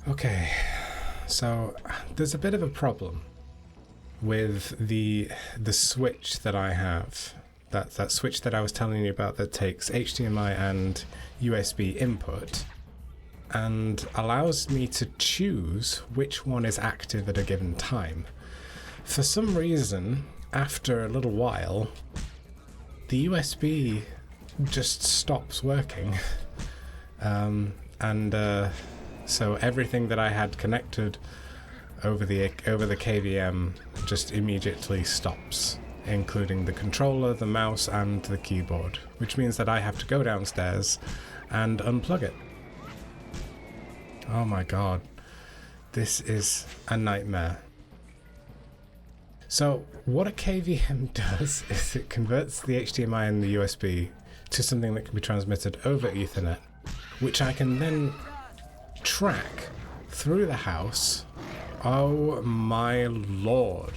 Okay, so there's a bit of a problem with the switch that I have. That switch that I was telling you about that takes HDMI and USB input and allows me to choose which one is active at a given time. For some reason, after a little while, the USB just stops working. So everything that I had connected over the KVM just immediately stops, including the controller, the mouse, and the keyboard, which means that I have to go downstairs and unplug it. Oh my god, this is a nightmare. So what a KVM does is it converts the HDMI and the USB to something that can be transmitted over Ethernet, which I can then track through the house. Oh my lord.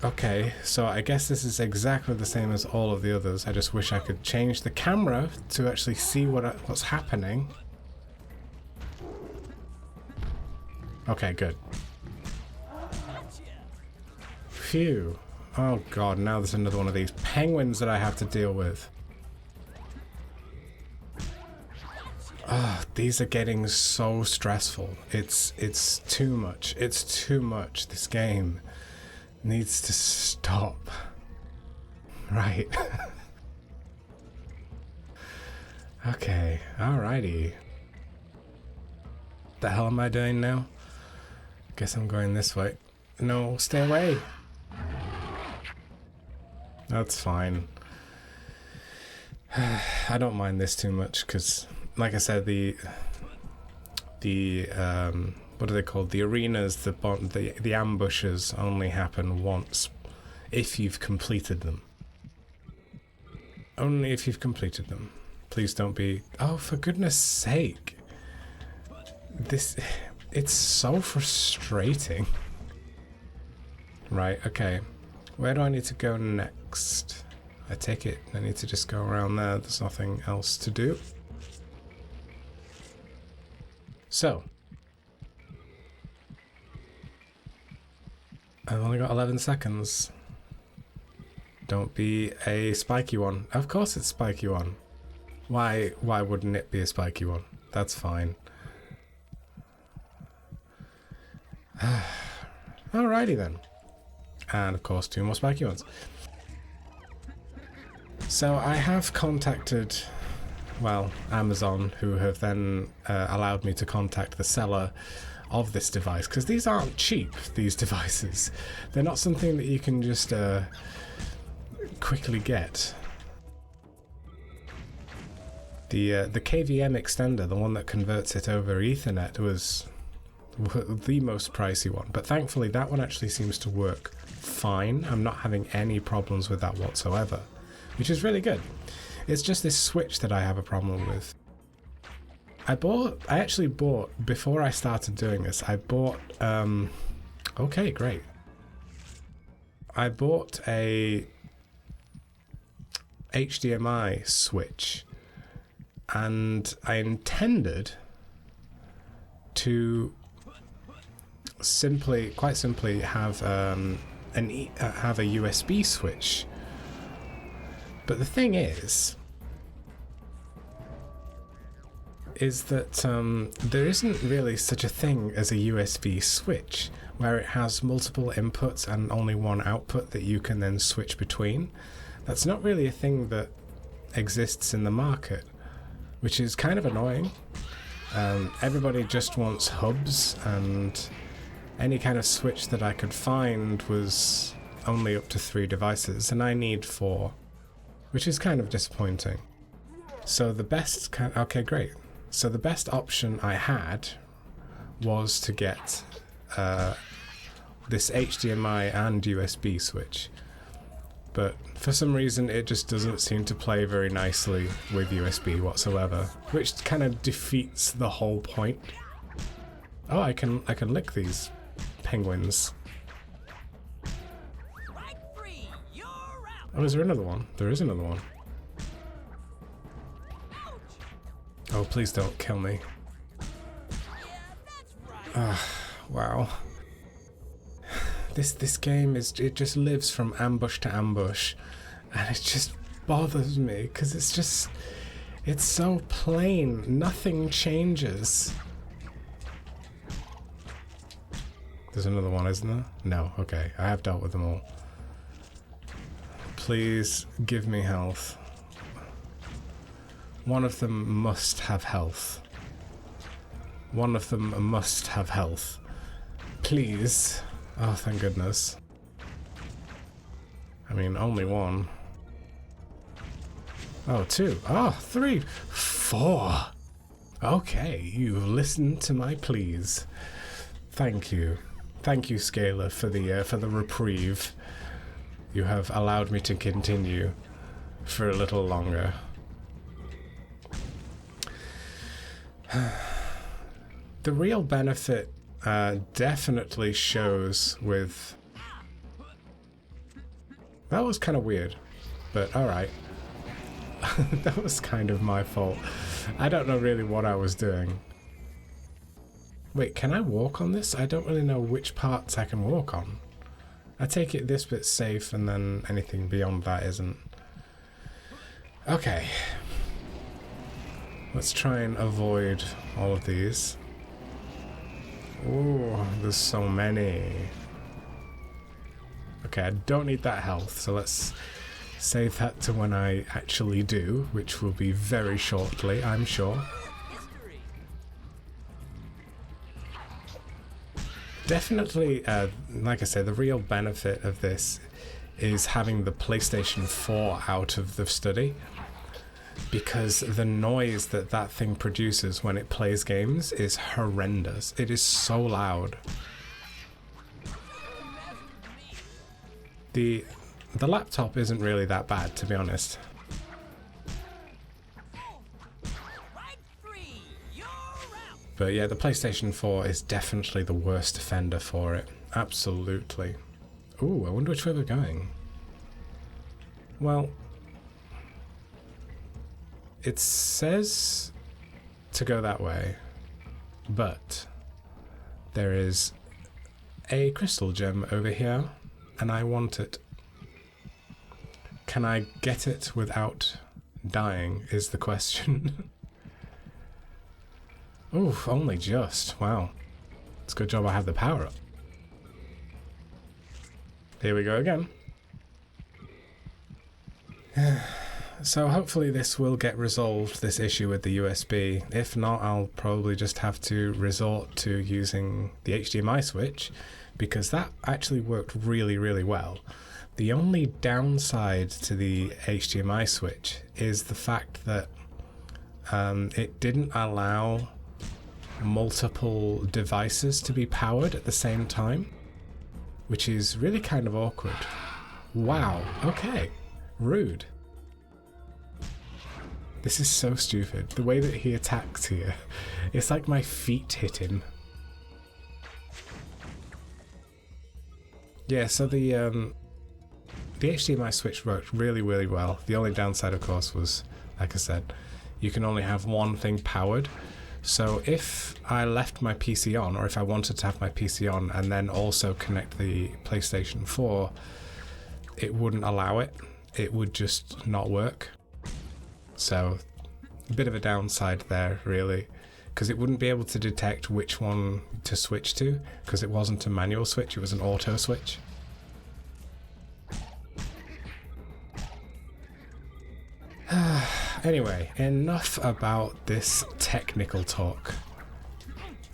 Okay, so I guess this is exactly the same as all of the others. I just wish I could change the camera to actually see what's happening. Okay, good. Phew. Oh god, now there's another one of these penguins that I have to deal with. Ah, these are getting so stressful. It's too much. It's too much. This game needs to stop. Right. Okay, alrighty. The hell am I doing now? Guess I'm going this way. No, stay away. That's fine. I don't mind this too much because, like I said, the what are they called? The arenas, the ambushes only happen once if you've completed them. Only if you've completed them. Please don't be... Oh, for goodness sake. It's so frustrating. Right, okay. Where do I need to go next? I take it I need to just go around there. There's nothing else to do. So. I've only got 11 seconds. Don't be a spiky one. Of course it's spiky one. Why wouldn't it be a spiky one? That's fine. Alrighty then. And of course 2 more spiky ones. So I have contacted, well, Amazon, who have then allowed me to contact the seller of this device, because these aren't cheap, these devices. They're not something that you can just quickly get. The KVM extender, the one that converts it over Ethernet, was the most pricey one, but thankfully that one actually seems to work fine. I'm not having any problems with that whatsoever, which is really good. It's just this switch that I have a problem with. I actually bought, before I started doing this, I bought, okay, great. I bought a HDMI switch, and I intended to quite simply have have a USB switch. But the thing is that there isn't really such a thing as a USB switch where it has multiple inputs and only one output that you can then switch between. That's not really a thing that exists in the market, which is kind of annoying. Everybody just wants hubs, and any kind of switch that I could find was only up to 3 devices, and I need 4, which is kind of disappointing. So the best okay, great. So the best option I had was to get this HDMI and USB switch, but for some reason it just doesn't seem to play very nicely with USB whatsoever, which kind of defeats the whole point. Oh, I can lick these penguins. Oh, is there another one? There is another one. Oh, please don't kill me. Wow. This game it just lives from ambush to ambush, and it just bothers me because it's so plain. Nothing changes. There's another one, isn't there? No, okay. I have dealt with them all. Please give me health. One of them must have health. One of them must have health. Please. Oh, thank goodness. I mean, only one. Oh, two. Oh, three. Four. Okay, you've listened to my pleas. Thank you. Thank you, Scalar, for the reprieve. You have allowed me to continue for a little longer. The real benefit definitely shows with... That was kind of weird, but alright. That was kind of my fault. I don't know really what I was doing. Wait, can I walk on this? I don't really know which parts I can walk on. I take it this bit's safe and then anything beyond that isn't. Okay. Let's try and avoid all of these. Oh, there's so many. Okay, I don't need that health, so let's save that to when I actually do, which will be very shortly, I'm sure. Definitely, like I said, the real benefit of this is having the PlayStation 4 out of the study, because the noise that thing produces when it plays games is horrendous. It is so loud. The laptop isn't really that bad, to be honest. But yeah, the PlayStation 4 is definitely the worst offender for it. Absolutely. Ooh, I wonder which way we're going. Well, it says to go that way, but there is a crystal gem over here, and I want it. Can I get it without dying, is the question. Oof, only just. Wow. It's a good job I have the power up. Here we go again. So hopefully this will get resolved, this issue with the USB. If not, I'll probably just have to resort to using the HDMI switch, because that actually worked really, really well. The only downside to the HDMI switch is the fact that it didn't allow multiple devices to be powered at the same time, which is really kind of awkward. Wow, okay. Rude. This is so stupid. The way that he attacks here, it's like my feet hit him. Yeah, so the HDMI switch worked really, really well. The only downside, of course, was, like I said, you can only have one thing powered. So if I left my PC on, or if I wanted to have my PC on and then also connect the PlayStation 4, it wouldn't allow it. It would just not work. So a bit of a downside there, really, because it wouldn't be able to detect which one to switch to, because it wasn't a manual switch, it was an auto switch. Anyway, enough about this technical talk.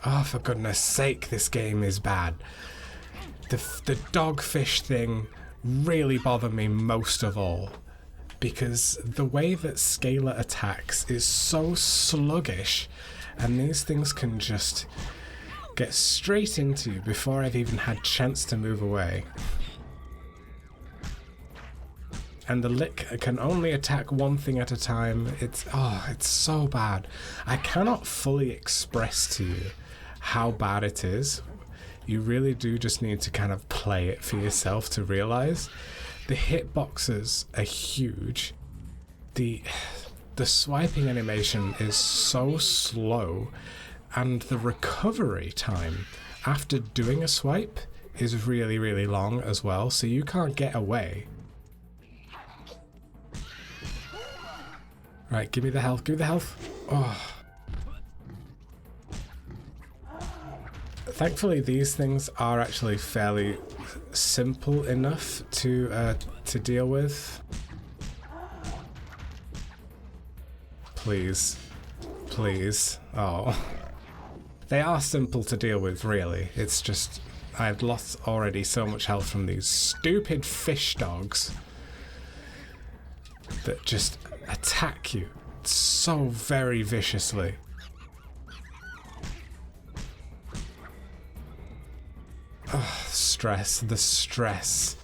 Oh, for goodness sake, this game is bad. The dogfish thing really bothered me most of all, because the way that Scalar attacks is so sluggish, and these things can just get straight into you before I've even had chance to move away. And the lick can only attack one thing at a time. It's so bad. I cannot fully express to you how bad it is. You really do just need to kind of play it for yourself to realize. The hitboxes are huge. the swiping animation is so slow, and the recovery time after doing a swipe is really, really long as well, so you can't get away. Right, give me the health, give me the health. Oh. Thankfully, these things are actually fairly simple enough to deal with. Please. Please. Oh. They are simple to deal with, really. It's just, I've lost already so much health from these stupid fish dogs that just attack you so very viciously. Ugh, stress, the stress.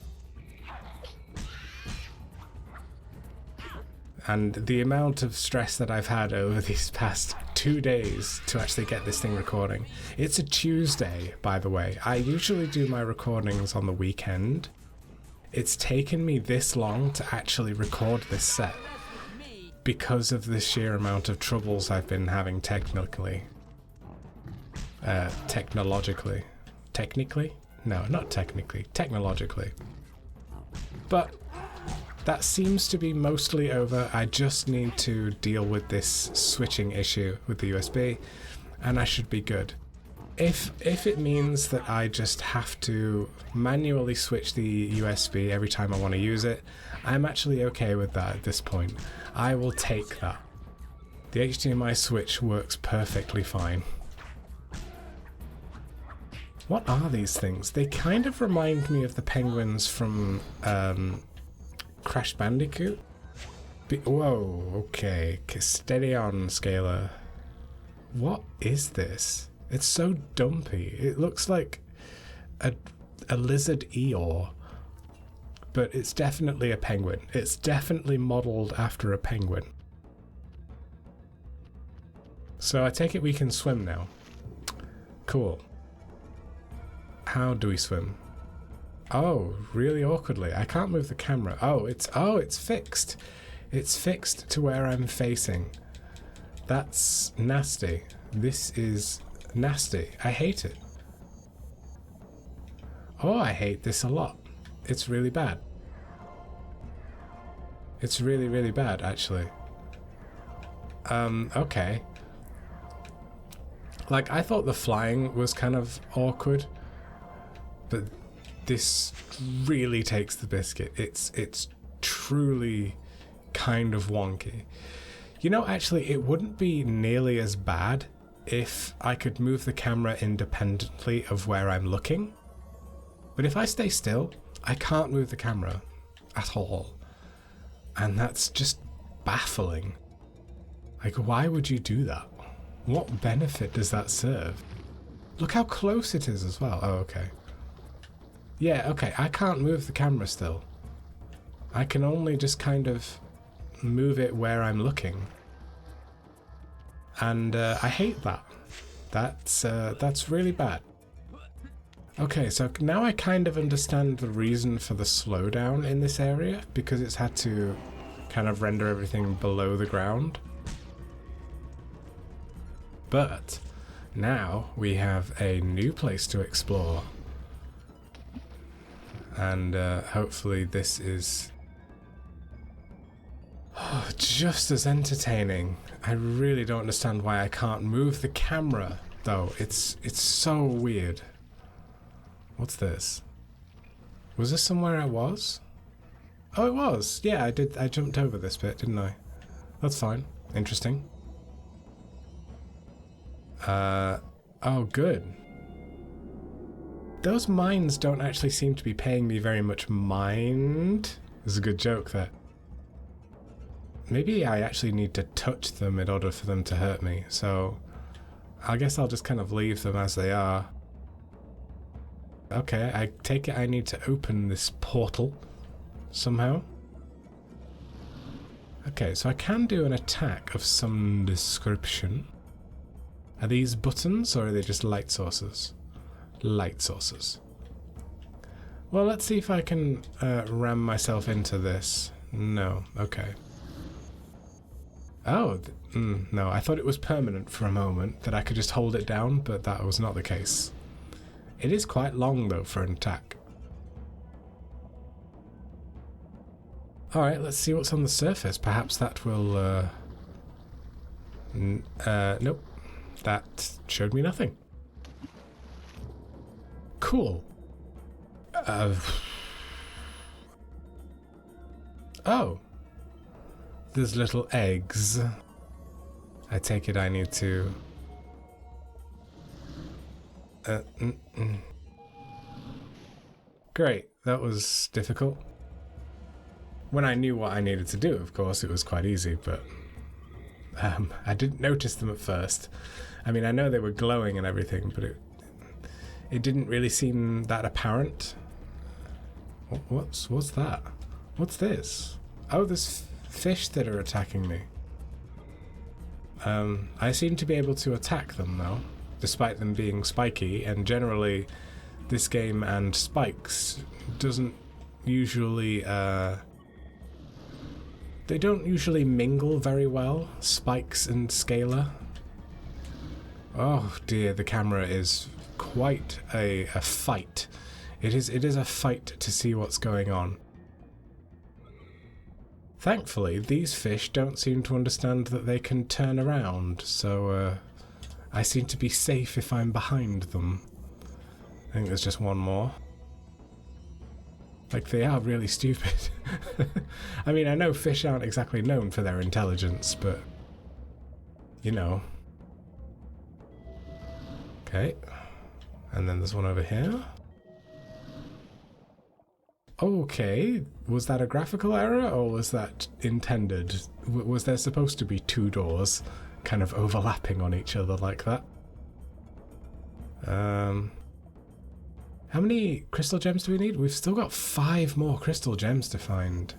And the amount of stress that I've had over these past 2 days to actually get this thing recording. It's a Tuesday, by the way. I usually do my recordings on the weekend. It's taken me this long to actually record this set because of the sheer amount of troubles I've been having technically. Technologically. Technically? No, not technically. Technologically. But that seems to be mostly over. I just need to deal with this switching issue with the USB, and I should be good. If it means that I just have to manually switch the USB every time I want to use it, I'm actually okay with that at this point. I will take that. The HDMI switch works perfectly fine. What are these things? They kind of remind me of the penguins from Crash Bandicoot? Whoa, okay. Steady on, Scalar. What is this? It's so dumpy. It looks like a lizard Eeyore. But it's definitely a penguin. It's definitely modelled after a penguin. So I take it we can swim now. Cool. How do we swim? Oh, really awkwardly. I can't move the camera. Oh, it's fixed. It's fixed to where I'm facing. That's nasty. This is nasty. I hate it. Oh, I hate this a lot. It's really bad. It's really, really bad, actually. Okay. Like, I thought the flying was kind of awkward, but this really takes the biscuit. It's truly kind of wonky. You know, actually, it wouldn't be nearly as bad if I could move the camera independently of where I'm looking. But if I stay still, I can't move the camera at all. And that's just baffling. Like, why would you do that? What benefit does that serve? Look how close it is as well. Oh, okay. Yeah, okay, I can't move the camera still. I can only just kind of move it where I'm looking. And I hate that. That's really bad. Okay, so now I kind of understand the reason for the slowdown in this area, because it's had to kind of render everything below the ground. But now we have a new place to explore. And hopefully this is just as entertaining. I really don't understand why I can't move the camera, though. It's so weird. What's this? Was this somewhere I was? Oh, it was. Yeah, I did. I jumped over this bit, didn't I? That's fine. Interesting. Oh, good. Those mines don't actually seem to be paying me very much mind. There's a good joke there. Maybe I actually need to touch them in order for them to hurt me, so I guess I'll just kind of leave them as they are. Okay, I take it I need to open this portal somehow. Okay, so I can do an attack of some description. Are these buttons or are they just light sources? Light sources. Well, let's see if I can ram myself into this. No, okay. Oh, no, I thought it was permanent for a moment, that I could just hold it down, but that was not the case. It is quite long, though, for an attack. Alright, let's see what's on the surface. Perhaps that will, nope. That showed me nothing. Cool. Oh. There's little eggs. I take it I need to... Great, that was difficult. When I knew what I needed to do, of course, it was quite easy, but... I didn't notice them at first. I mean, I know they were glowing and everything, but it didn't really seem that apparent. What's that? What's this? Oh, there's fish that are attacking me. I seem to be able to attack them, though, despite them being spiky, and generally this game and spikes doesn't usually... They don't usually mingle very well, spikes and scalar. Oh dear, the camera is quite a fight. It is a fight to see what's going on. Thankfully, these fish don't seem to understand that they can turn around, so I seem to be safe if I'm behind them. I think there's just one more. Like, they are really stupid. I mean, I know fish aren't exactly known for their intelligence, but... You know. Okay. And then there's one over here. Okay. Was that a graphical error, or was that intended? Was there supposed to be two doors kind of overlapping on each other like that? How many crystal gems do we need? We've still got 5 more crystal gems to find.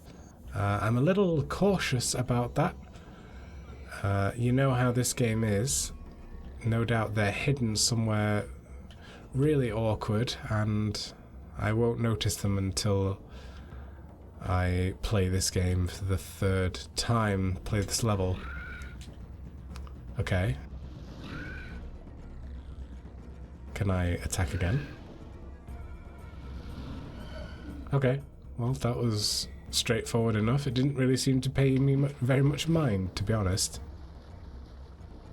I'm a little cautious about that. You know how this game is. No doubt they're hidden somewhere really awkward, and I won't notice them until I play this game for the 3rd time, play this level. Okay. Can I attack again? Okay, well, that was straightforward enough. It didn't really seem to pay me very much mind, to be honest.